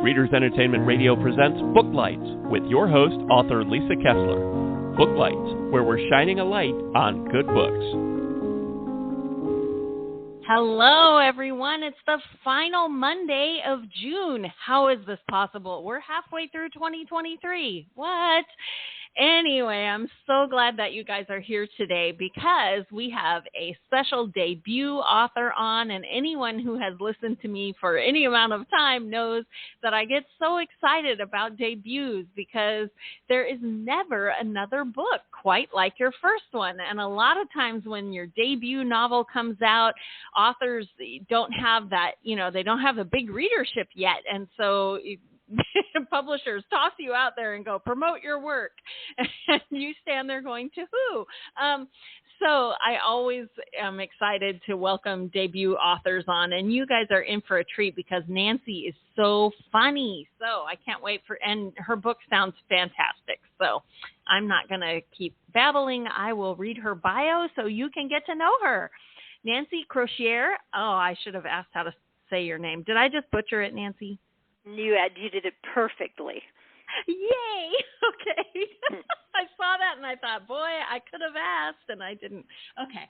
Readers Entertainment Radio presents Booklights with your host, author Lisa Kessler. Booklights, where we're shining a light on good books. Hello, everyone. It's the final Monday of June. How is this possible? We're halfway through 2023. What? Anyway, I'm so glad that you guys are here today because we have a special debut author on, and anyone who has listened to me for any amount of time knows that I get so excited about debuts because there is never another book quite like your first one. And a lot of times when your debut novel comes out, authors don't have that, they don't have a big readership yet. And so publishers toss you out there and go, promote your work. And you stand there going, to who? So I always am excited to welcome debut authors on. And you guys are in for a treat because Nancy is so funny. So I can't wait and her book sounds fantastic. So I'm not going to keep babbling. I will read her bio so you can get to know her. Nancy Crochiere. Oh, I should have asked how to say your name. Did I just butcher it, Nancy? You did it perfectly. Yay! Okay. I saw that and I thought, boy, I could have asked and I didn't. Okay.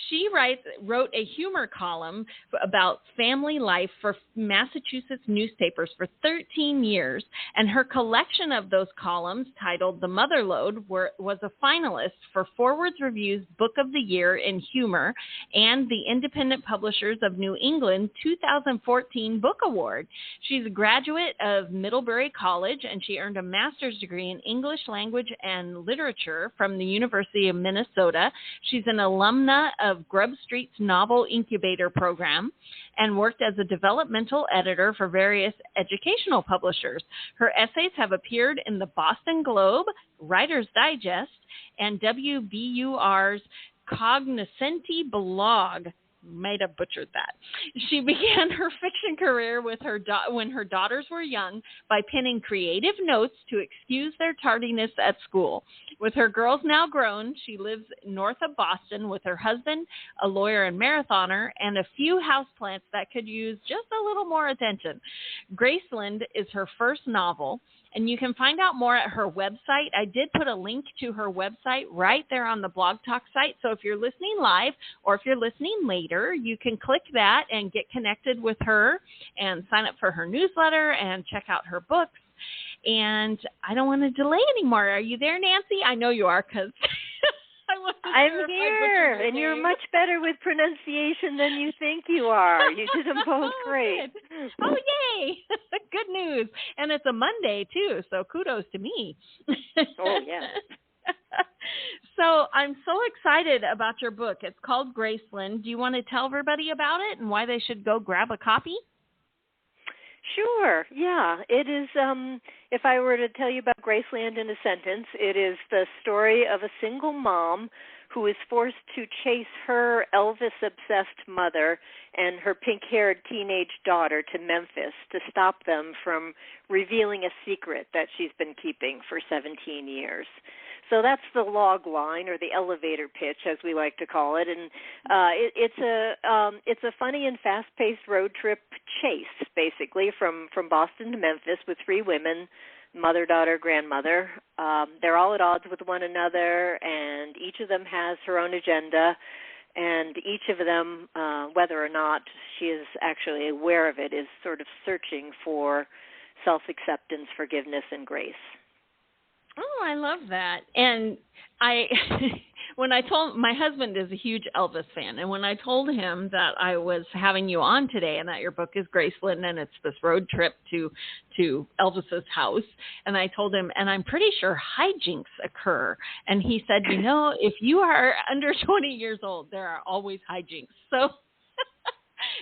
She wrote a humor column about family life for Massachusetts newspapers for 13 years, and her collection of those columns, titled The Motherlode, was a finalist for Forward's Review's Book of the Year in Humor and the Independent Publishers of New England 2014 Book Award. She's a graduate of Middlebury College, and she earned a master's degree in English language and literature from the University of Minnesota. She's an alumna of Grub Street's Novel Incubator program and worked as a developmental editor for various educational publishers. Her essays have appeared in the Boston Globe, Writer's Digest, and WBUR's Cognoscenti blog. Might have butchered that. She began her fiction career with when her daughters were young by penning creative notes to excuse their tardiness at school. With her girls now grown, she lives north of Boston with her husband, a lawyer and marathoner, and a few houseplants that could use just a little more attention. Graceland is her first novel, and you can find out more at her website. I did put a link to her website right there on the Blog Talk site. So if you're listening live or if you're listening later, you can click that and get connected with her and sign up for her newsletter and check out her books. And I don't want to delay anymore. Are you there, Nancy? I know you are because I'm here, and you're much better with pronunciation than you think you are. You did them both great. Oh, yay. Good news. And it's a Monday, too, so kudos to me. Oh, yeah. So I'm so excited about your book. It's called Graceland. Do you want to tell everybody about it and why they should go grab a copy? Sure, yeah. It is, if I were to tell you about Graceland in a sentence, it is the story of a single mom who is forced to chase her Elvis-obsessed mother and her pink-haired teenage daughter to Memphis to stop them from revealing a secret that she's been keeping for 17 years. So that's the log line, or the elevator pitch, as we like to call it, and it's a funny and fast-paced road trip chase, basically, from Boston to Memphis with three women, mother, daughter, grandmother. They're all at odds with one another, and each of them has her own agenda, and each of them, whether or not she is actually aware of it, is sort of searching for self-acceptance, forgiveness, and grace. Oh, I love that. And when I told, my husband is a huge Elvis fan, and when I told him that I was having you on today and that your book is Graceland and it's this road trip to Elvis's house, and I told him, and I'm pretty sure hijinks occur. And he said, if you are under 20 years old, there are always hijinks. So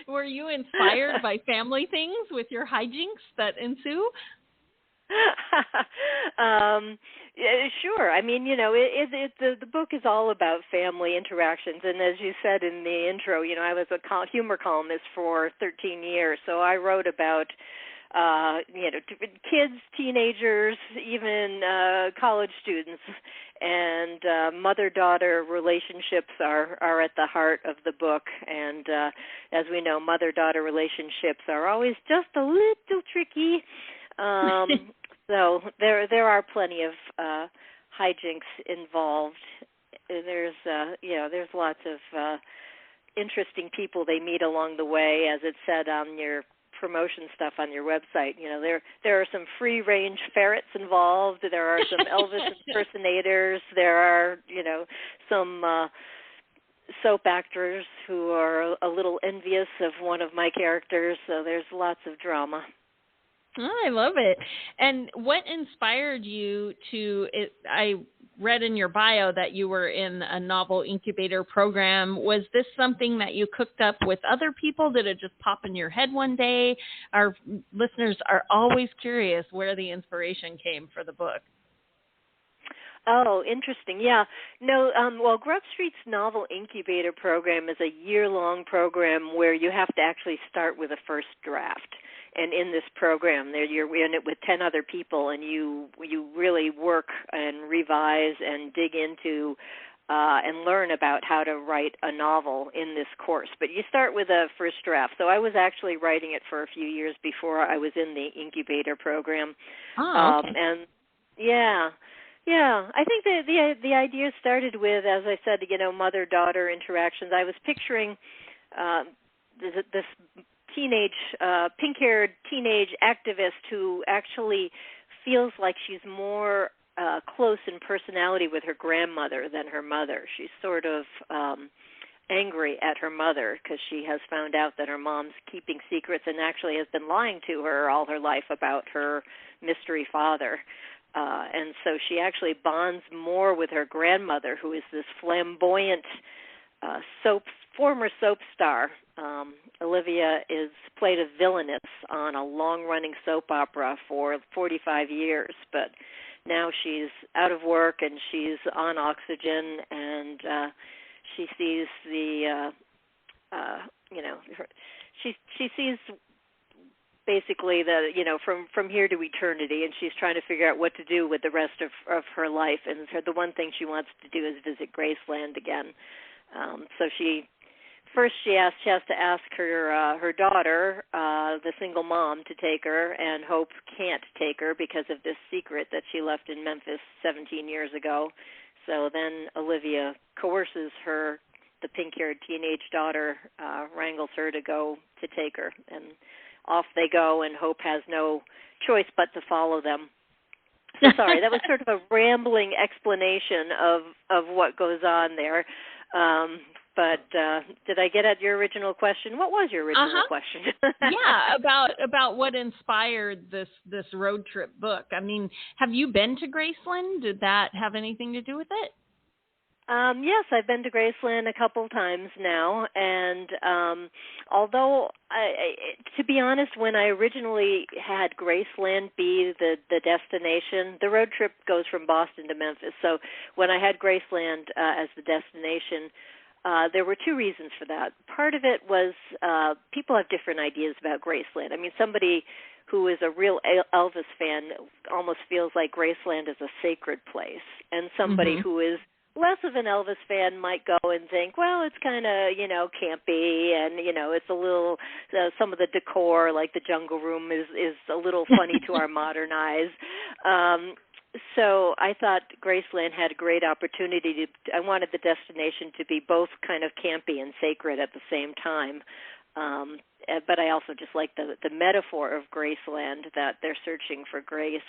were you inspired by family things with your hijinks that ensue? Sure. I mean, the book is all about family interactions, and as you said in the intro, I was a humor columnist for 13 years, so I wrote about kids, teenagers, even college students. And mother-daughter relationships are at the heart of the book. And as we know, mother-daughter relationships are always just a little tricky. So there are plenty of hijinks involved. There's lots of interesting people they meet along the way, as it said on your promotion stuff on your website. There are some free-range ferrets involved. There are some Elvis impersonators. There are, some soap actors who are a little envious of one of my characters. So there's lots of drama. Oh, I love it. And what inspired you to? I read in your bio that you were in a novel incubator program. Was this something that you cooked up with other people? Did it just pop in your head one day? Our listeners are always curious where the inspiration came for the book. Oh, interesting. Yeah. No, well, Grub Street's novel incubator program is a year-long program where you have to actually start with a first draft. And in this program, you're in it with 10 other people, and you really work and revise and dig into and learn about how to write a novel in this course. But you start with a first draft. So I was actually writing it for a few years before I was in the incubator program. Oh, okay. And yeah. I think the idea started with, as I said, mother-daughter interactions. I was picturing this pink-haired teenage activist who actually feels like she's more close in personality with her grandmother than her mother. She's sort of angry at her mother because she has found out that her mom's keeping secrets and actually has been lying to her all her life about her mystery father. And so she actually bonds more with her grandmother, who is this flamboyant former soap star. Olivia is played a villainess on a long-running soap opera for 45 years, but now she's out of work and she's on oxygen, and she sees she sees basically from here to eternity, and she's trying to figure out what to do with the rest of her life. And the one thing she wants to do is visit Graceland again. So she has to ask her daughter, the single mom, to take her, and Hope can't take her because of this secret that she left in Memphis 17 years ago. So then Olivia coerces her, the pink-haired teenage daughter, wrangles her to go to take her, and off they go, and Hope has no choice but to follow them. So sorry, that was sort of a rambling explanation of what goes on there. But did I get at your original question? What was your original question? Yeah, about what inspired this road trip book. I mean, have you been to Graceland? Did that have anything to do with it? Yes, I've been to Graceland a couple times now, and although, to be honest, when I originally had Graceland be the destination, the road trip goes from Boston to Memphis, so when I had Graceland as the destination, there were two reasons for that. Part of it was people have different ideas about Graceland. I mean, somebody who is a real Elvis fan almost feels like Graceland is a sacred place, and somebody who is less of an Elvis fan might go and think, well, it's kind of, campy, and, it's a little, some of the decor, like the Jungle Room, is a little funny to our modern eyes. So I thought Graceland had a great opportunity I wanted the destination to be both kind of campy and sacred at the same time. But I also just like the metaphor of Graceland, that they're searching for grace.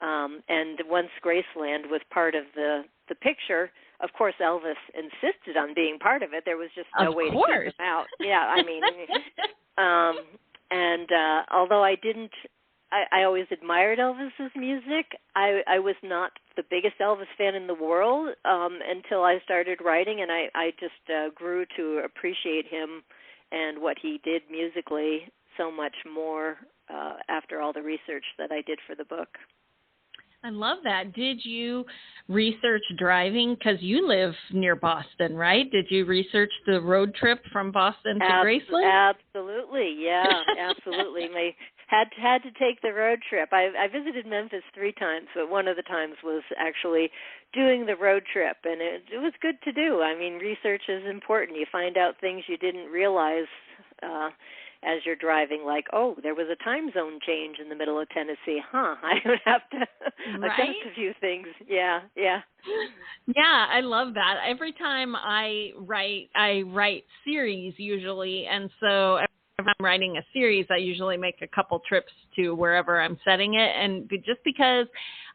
And once Graceland was part of the picture, of course, Elvis insisted on being part of it. There was just no way to keep him out. Yeah, I mean, although I always admired Elvis's music, I was not the biggest Elvis fan in the world until I started writing, and I just grew to appreciate him and what he did musically so much more after all the research that I did for the book. I love that. Did you research driving? Because you live near Boston, right? Did you research the road trip from Boston to Graceland? Absolutely, yeah, absolutely. had to take the road trip. I visited Memphis 3 times, but one of the times was actually doing the road trip, and it was good to do. I mean, research is important. You find out things you didn't realize as you're driving, like, oh, there was a time zone change in the middle of Tennessee. I don't have to adjust a few things. Yeah. Yeah, I love that. Every time I write series usually, and so if I'm writing a series, I usually make a couple trips to wherever I'm setting it, and just because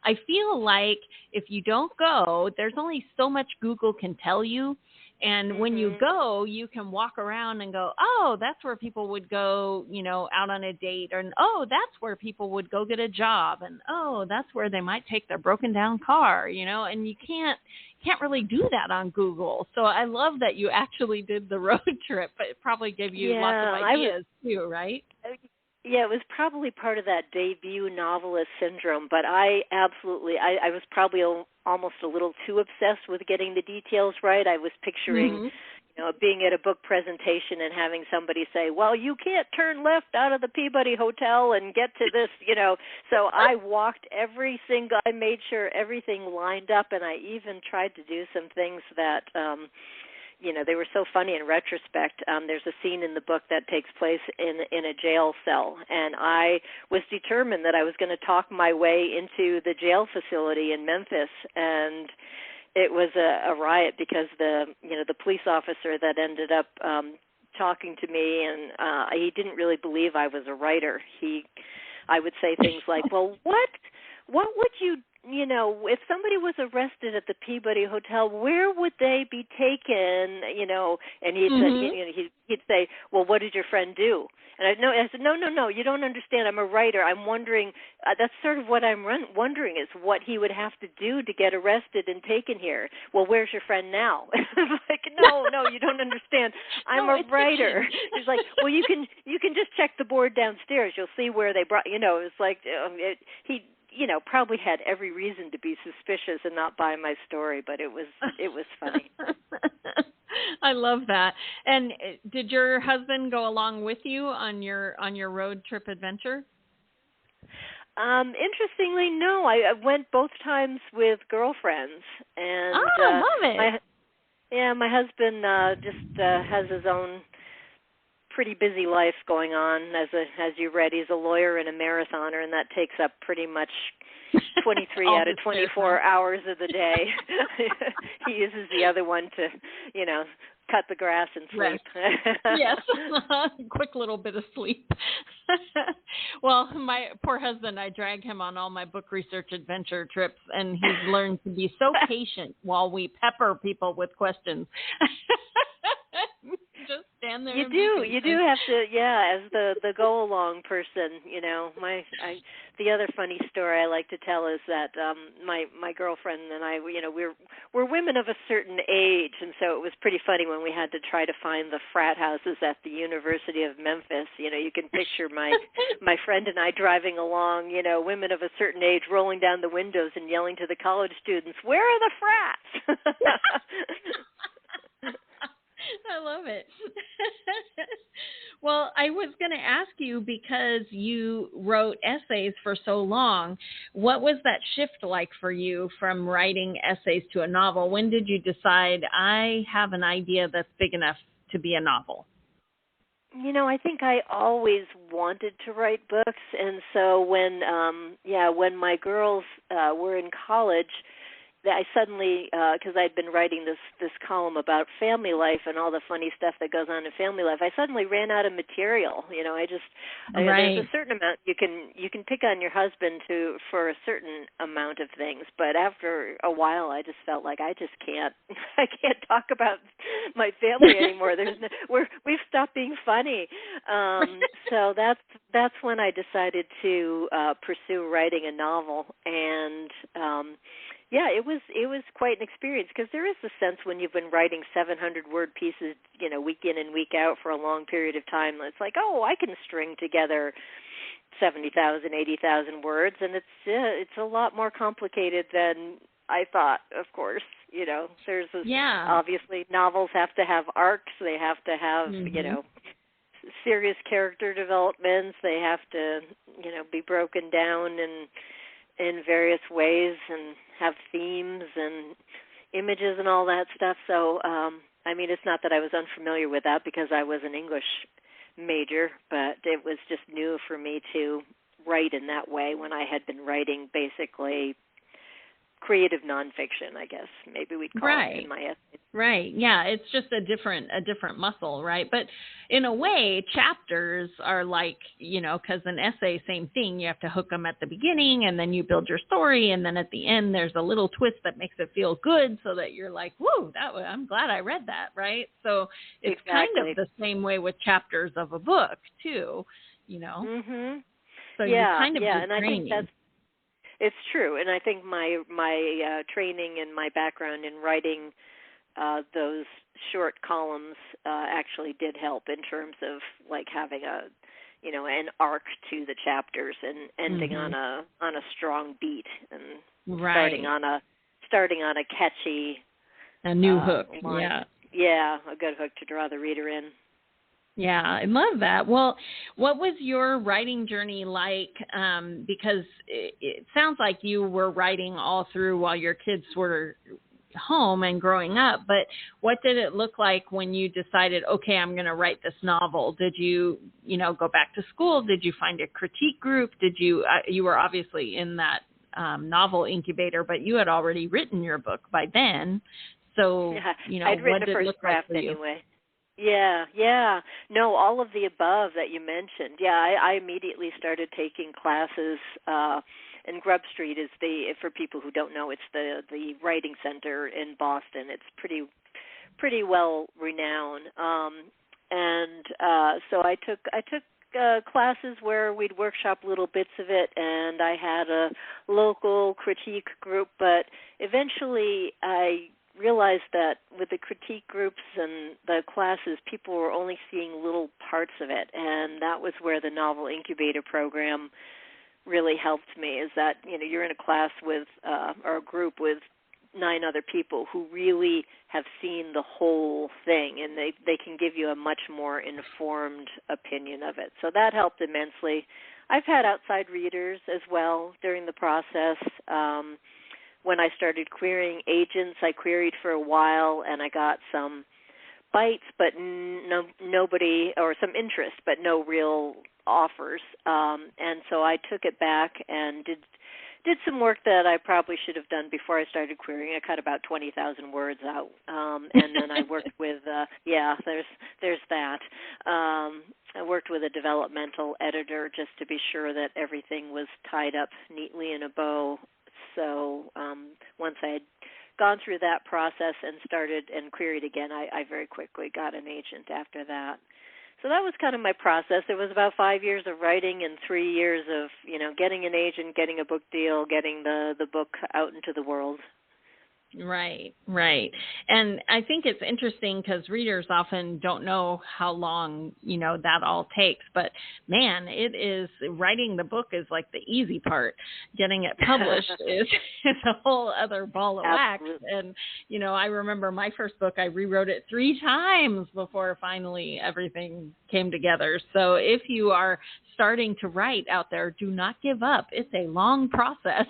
I feel like if you don't go, there's only so much Google can tell you. And when you go, you can walk around and go, oh, that's where people would go, out on a date. Or, oh, that's where people would go get a job. And, oh, that's where they might take their broken down car, and you can't really do that on Google. So I love that you actually did the road trip. But it probably gave you lots of ideas too, right? Yeah, it was probably part of that debut novelist syndrome, but I was probably almost a little too obsessed with getting the details right. I was picturing, being at a book presentation and having somebody say, well, you can't turn left out of the Peabody Hotel and get to this, So I I made sure everything lined up, and I even tried to do some things that, they were so funny in retrospect. There's a scene in the book that takes place in a jail cell, and I was determined that I was going to talk my way into the jail facility in Memphis, and it was a riot because the police officer that ended up talking to me, and he didn't really believe I was a writer. I would say things like, well, what would you if somebody was arrested at the Peabody Hotel, where would they be taken? And he'd say, well, what did your friend do? And I said, no, you don't understand. I'm a writer. I'm wondering. That's sort of what I'm wondering is what he would have to do to get arrested and taken here. Well, where's your friend now? Like, no, you don't understand. I'm a writer. He's like, well, you can just check the board downstairs. You'll see where they brought. It's like he. Probably had every reason to be suspicious and not buy my story, but it was funny. I love that. And did your husband go along with you on your road trip adventure? Interestingly, no. I went both times with girlfriends, and love it. My husband just has his own pretty busy life going on. As you read, he's a lawyer and a marathoner, and that takes up pretty much 23 out of 24 hours of the day. He uses the other one to, cut the grass and sleep. Yes, quick little bit of sleep. Well, my poor husband, I drag him on all my book research adventure trips, and he's learned to be so patient while we pepper people with questions. Just stand there. You do have to, as the go along person. The other funny story I like to tell is that my girlfriend and I, we're women of a certain age, and so it was pretty funny when we had to try to find the frat houses at the University of Memphis. You can picture my friend and I driving along, women of a certain age rolling down the windows and yelling to the college students, "Where are the frats?" I love it. Well, I was going to ask you, because you wrote essays for so long, what was that shift like for you from writing essays to a novel? When did you decide, I have an idea that's big enough to be a novel? I think I always wanted to write books, and so when my girls were in college, I suddenly, because I'd been writing this column about family life and all the funny stuff that goes on in family life, I suddenly ran out of material. There's a certain amount you can pick on your husband for a certain amount of things, but after a while, I just felt like I can't talk about my family anymore. We've stopped being funny. So that's when I decided to pursue writing a novel, and it was quite an experience, because there is a sense when you've been writing 700-word pieces, week in and week out for a long period of time, it's like, oh, I can string together 70,000, 80,000 words, and it's a lot more complicated than I thought, of course. There's obviously novels have to have arcs, they have to have, serious character developments, they have to, be broken down in various ways and have themes and images and all that stuff. So, it's not that I was unfamiliar with that because I was an English major, but it was just new for me to write in that way when I had been writing basically creative nonfiction, I guess maybe we'd call it in my essay. Right. Yeah, it's just a different muscle, right? But in a way, chapters are like, because an essay, same thing. You have to hook them at the beginning, and then you build your story, and then at the end, there's a little twist that makes it feel good, so that you're like, "Whoa, I'm glad I read that," right? So it's kind of the same way with chapters of a book too, Mm-hmm. So you kind of and training. I think it's true, and I think my training and my background in writing those short columns actually did help in terms of like having an arc to the chapters and ending on a strong beat and starting on a catchy new hook. line. A good hook to draw the reader in. Yeah, I love that. Well, what was your writing journey like? Because it sounds like you were writing all through while your kids were home and growing up, but what did it look like when you decided, okay, I'm going to write this novel? Did you, go back to school? Did you find a critique group? Did you, you were obviously in that novel incubator, but you had already written your book by then. So, I'd written what did the it first look draft like for you? anyway. Yeah. No, all of the above that you mentioned. Yeah, I immediately started taking classes, and Grub Street is for people who don't know, it's the writing center in Boston. It's pretty well renowned. So I took classes where we'd workshop little bits of it, and I had a local critique group, but eventually I realized that with the critique groups and the classes, people were only seeing little parts of it, and that was where the Novel Incubator program really helped me, is that, you're in a class with, or a group with 9 other people who really have seen the whole thing, and they can give you a much more informed opinion of it. So that helped immensely. I've had outside readers as well during the process. When I started querying agents, I queried for a while, and I got some bites, but nobody, or some interest, but no real offers. And so I took it back and did some work that I probably should have done before I started querying. I cut about 20,000 words out, and then I worked with, there's that. I worked with a developmental editor just to be sure that everything was tied up neatly in a bow. So once I had gone through that process and started and queried again, I very quickly got an agent after that. So that was kind of my process. It was about 5 years of writing and 3 years of, getting an agent, getting a book deal, getting the book out into the world. Right. And I think it's interesting because readers often don't know how long, that all takes. But, man, writing the book is like the easy part. Getting it published is a whole other ball of wax. And, I remember my first book, I rewrote it 3 times before finally everything came together. So if you are starting to write out there, do not give up. It's a long process.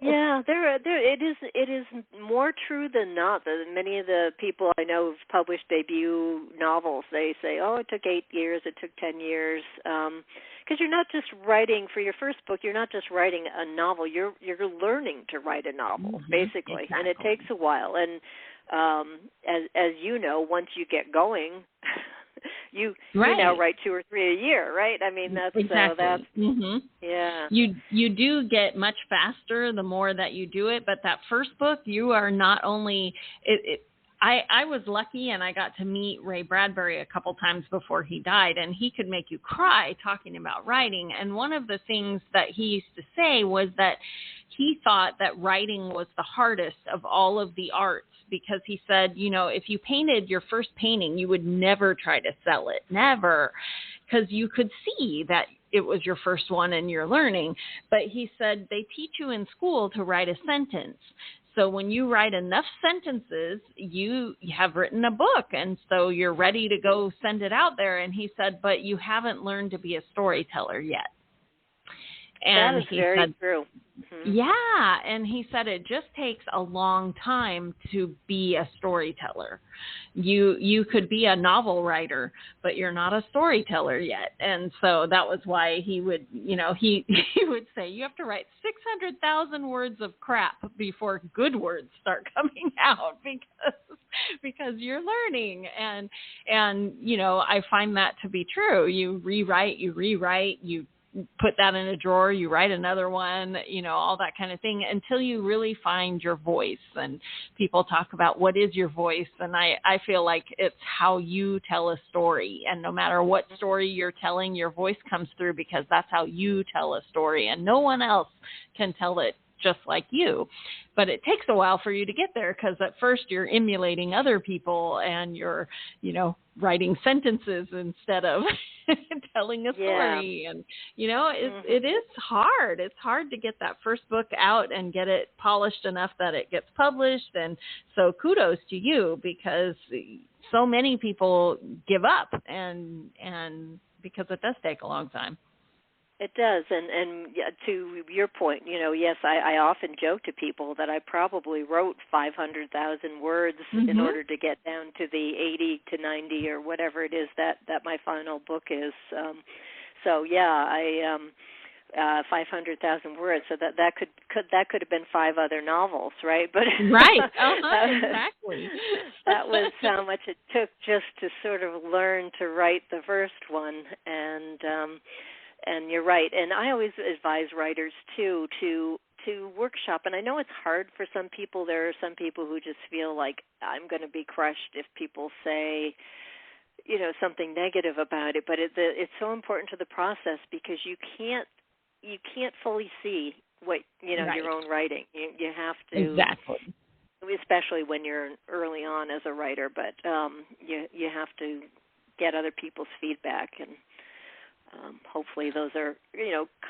Yeah, it is more true than not. Many of the people I know who've published debut novels, they say, "Oh, it took 8 years, it took 10 years," because you're not just writing for your first book. You're not just writing a novel. You're learning to write a novel, basically, exactly. And it takes a while. And as you know, once you get going. You now write 2 or 3 a year, right? I mean, that's yeah. You do get much faster the more that you do it, but that first book, you are not only I was lucky and I got to meet Ray Bradbury a couple times before he died, and he could make you cry talking about writing. And one of the things that he used to say was that he thought that writing was the hardest of all of the arts, because he said, if you painted your first painting, you would never try to sell it, never, because you could see that it was your first one and you're learning. But he said they teach you in school to write a sentence. So when you write enough sentences, you have written a book, and so you're ready to go send it out there. And he said, but you haven't learned to be a storyteller yet. And that is very true. Mm-hmm. Yeah, and he said it just takes a long time to be a storyteller. You could be a novel writer, but you're not a storyteller yet. And so that was why he would, he would say you have to write 600,000 words of crap before good words start coming out because you're learning. And I find that to be true. You rewrite, you put that in a drawer, you write another one, all that kind of thing until you really find your voice. And people talk about what is your voice. And I feel like it's how you tell a story. And no matter what story you're telling, your voice comes through because that's how you tell a story. And no one else can tell it just like you. But it takes a while for you to get there because at first you're emulating other people and you're, writing sentences instead of telling a story. And, it is hard. It's hard to get that first book out and get it polished enough that it gets published. And so kudos to you because so many people give up and because it does take a long time. It does, and to your point, yes, I often joke to people that I probably wrote 500,000 words in order to get down to the 80 to 90 or whatever it is that my final book is. 500,000 words. So that could have been 5 other novels, right? But right, exactly. That was how much it took just to sort of learn to write the first one, and you're right. And I always advise writers, too, to workshop. And I know it's hard for some people. There are some people who just feel like I'm going to be crushed if people say, something negative about it. But it's so important to the process because you can't fully see what, right. your own writing. You have to. Exactly. Especially when you're early on as a writer. But you have to get other people's feedback and hopefully those are,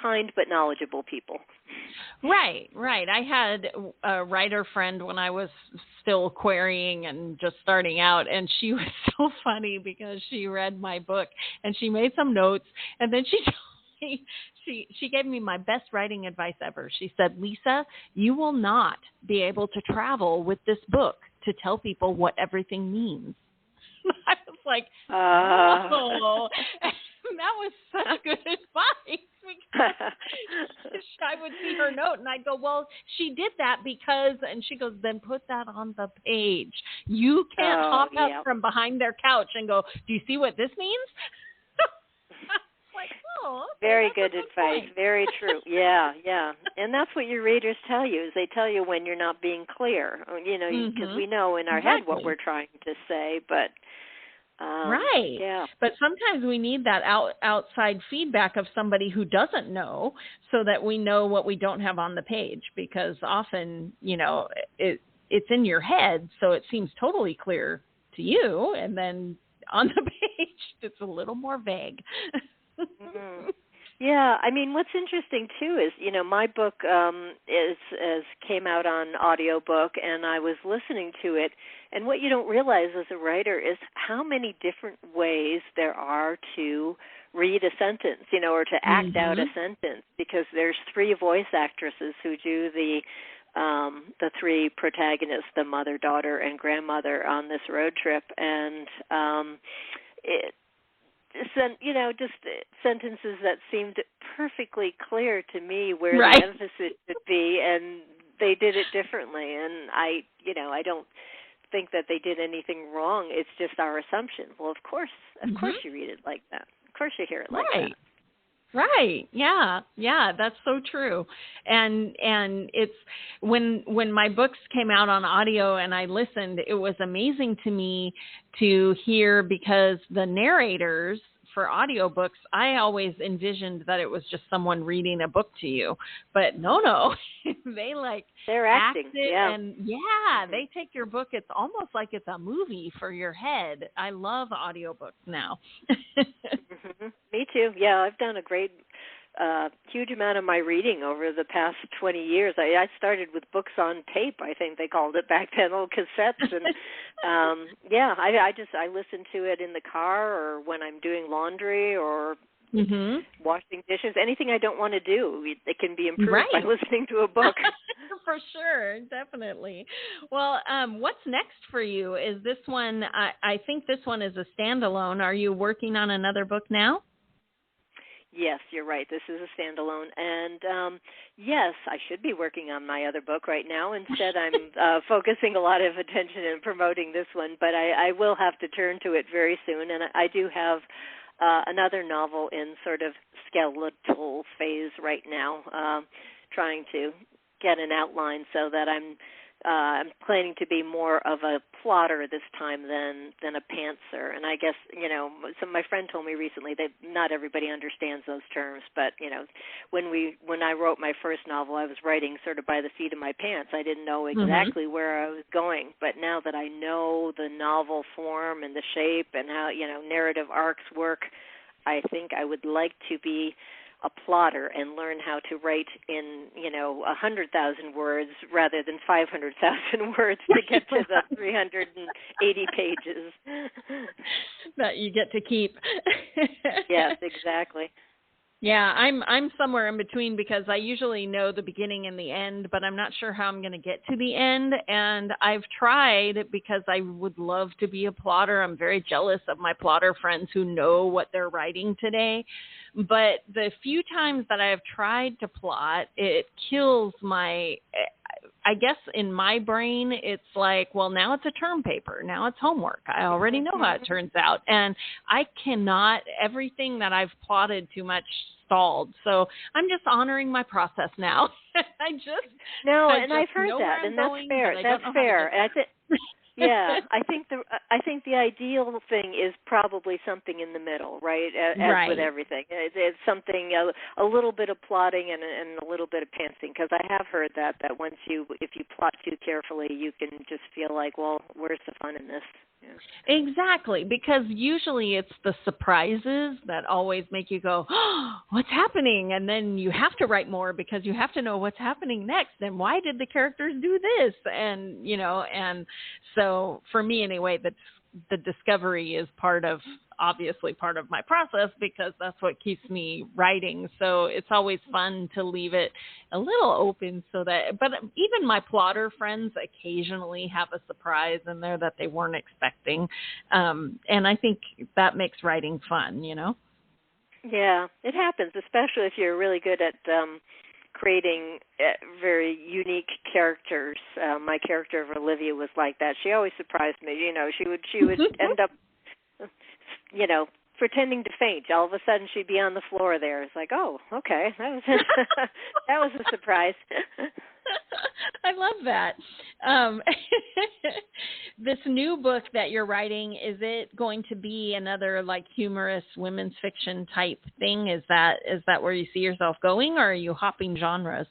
kind but knowledgeable people. Right. I had a writer friend when I was still querying and just starting out, and she was so funny because she read my book and she made some notes, and then she told me, she gave me my best writing advice ever. She said, Lisa, you will not be able to travel with this book to tell people what everything means. I was like, oh. That was such good advice because I would see her note and I'd go, well, she did that because, and she goes, then put that on the page. You can't hop out from behind their couch and go, do you see what this means? Like, okay, very good advice. Point. Very true. Yeah. And that's what your readers tell you, is they tell you when you're not being clear, because we know in our head what we're trying to say, but right. Yeah. But sometimes we need that outside feedback of somebody who doesn't know so that we know what we don't have on the page, because often, it's in your head, so it seems totally clear to you, and then on the page it's a little more vague. Mm-hmm. Yeah, I mean, what's interesting too is, my book is came out on audiobook, and I was listening to it, and what you don't realize as a writer is how many different ways there are to read a sentence, or to act out a sentence, because there's 3 voice actresses who do the 3 protagonists, the mother, daughter, and grandmother on this road trip, and just sentences that seemed perfectly clear to me where right. the emphasis should be, and they did it differently. And I don't think that they did anything wrong. It's just our assumption. Well, of course you read it like that. Of course you hear it like that. Right. Yeah, that's so true. And it's when my books came out on audio and I listened, it was amazing to me to hear, because the narrators for audiobooks, I always envisioned that it was just someone reading a book to you. But no. They're acting. And they take your book. It's almost like it's a movie for your head. I love audiobooks now. Me too. Yeah, I've done a great a huge amount of my reading over the past 20 years. I started with books on tape, I think they called it back then, little cassettes. And I listen to it in the car or when I'm doing laundry or washing dishes, anything I don't want to do. It can be improved by listening to a book. For sure, definitely. Well, what's next for you? Is this one, I think this one is a standalone. Are you working on another book now? Yes, you're right. This is a standalone. And yes, I should be working on my other book right now. Instead, I'm focusing a lot of attention and promoting this one, but I will have to turn to it very soon. And I do have another novel in sort of skeletal phase right now, trying to get an outline so that I'm planning to be more of a plotter this time than a pantser. And I guess, my friend told me recently that not everybody understands those terms, but, when I wrote my first novel, I was writing sort of by the seat of my pants. I didn't know exactly where I was going, but now that I know the novel form and the shape and how, narrative arcs work, I think I would like to be a plotter and learn how to write in, 100,000 words rather than 500,000 words to get to the 380 pages that you get to keep. Yes, exactly. Yeah, I'm somewhere in between because I usually know the beginning and the end, but I'm not sure how I'm going to get to the end. And I've tried because I would love to be a plotter. I'm very jealous of my plotter friends who know what they're writing today. But the few times that I have tried to plot, it kills I guess in my brain, it's like, well, now it's a term paper. Now it's homework. I already know how it turns out. And I cannot, everything that I've plotted too much stalled. So I'm just honoring my process now. I've heard that, and that's fair. That's fair. Yeah, I think the ideal thing is probably something in the middle, right? As with everything, it's something a little bit of plotting and a little bit of pantsing. Because I have heard that if you plot too carefully, you can just feel like, well, where's the fun in this? Yeah. Exactly, because usually it's the surprises that always make you go, oh, what's happening? And then you have to write more because you have to know what's happening next. And why did the characters do this? And, and so for me anyway, the discovery is obviously part of my process because that's what keeps me writing. So it's always fun to leave it a little open but even my plotter friends occasionally have a surprise in there that they weren't expecting. And I think that makes writing fun, Yeah, it happens, especially if you're really good at creating very unique characters. My character of Olivia was like that. She always surprised me. She would end up pretending to faint. All of a sudden, she'd be on the floor there. It's like, oh, okay, that was that was a surprise. I love that. This new book that you're writing, is it going to be another like humorous women's fiction type thing? Is that where you see yourself going, or are you hopping genres?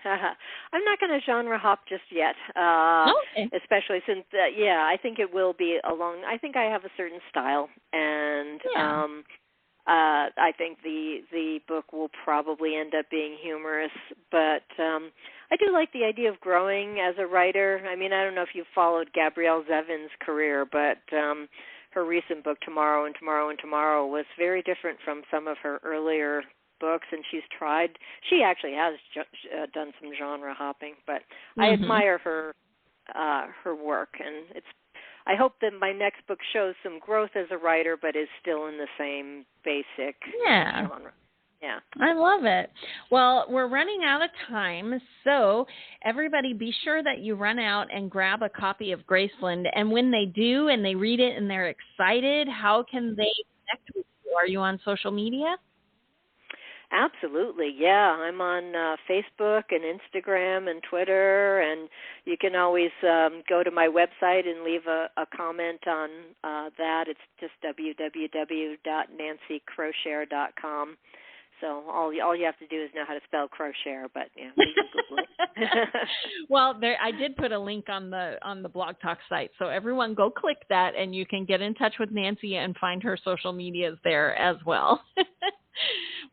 I'm not going to genre hop just yet, especially since, I think it will be I think I have a certain style, and I think the book will probably end up being humorous, but I do like the idea of growing as a writer. I mean, I don't know if you've followed Gabrielle Zevin's career, but her recent book, Tomorrow and Tomorrow and Tomorrow, was very different from some of her earlier books, and she actually has done some genre hopping, but I admire her work, and I hope that my next book shows some growth as a writer, but is still in the same basic genre. Yeah. I love it. Well, we're running out of time, so everybody be sure that you run out and grab a copy of Graceland, and when they do and they read it and they're excited, how can they connect with you? Are you on social media? Absolutely, yeah. I'm on Facebook and Instagram and Twitter, and you can always go to my website and leave a comment on that. It's just www.nancycrochiere.com. So all you have to do is know how to spell Crochiere, but you can Google it. Well, I did put a link on the Blog Talk site, so everyone go click that, and you can get in touch with Nancy and find her social medias there as well.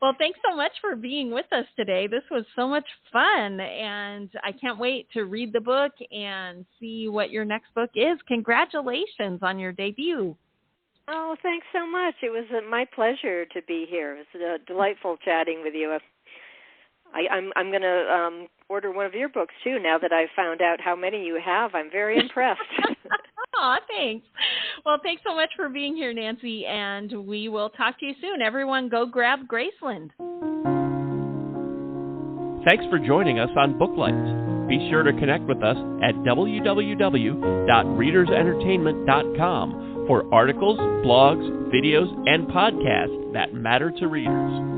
Well, thanks so much for being with us today. This was so much fun, and I can't wait to read the book and see what your next book is. Congratulations on your debut. Oh, thanks so much. It was my pleasure to be here. It was delightful chatting with you. I'm going to order one of your books, too, now that I've found out how many you have. I'm very impressed. Aw, thanks. Well, thanks so much for being here, Nancy, and we will talk to you soon. Everyone, go grab Graceland. Thanks for joining us on Booklights. Be sure to connect with us at www.readersentertainment.com for articles, blogs, videos, and podcasts that matter to readers.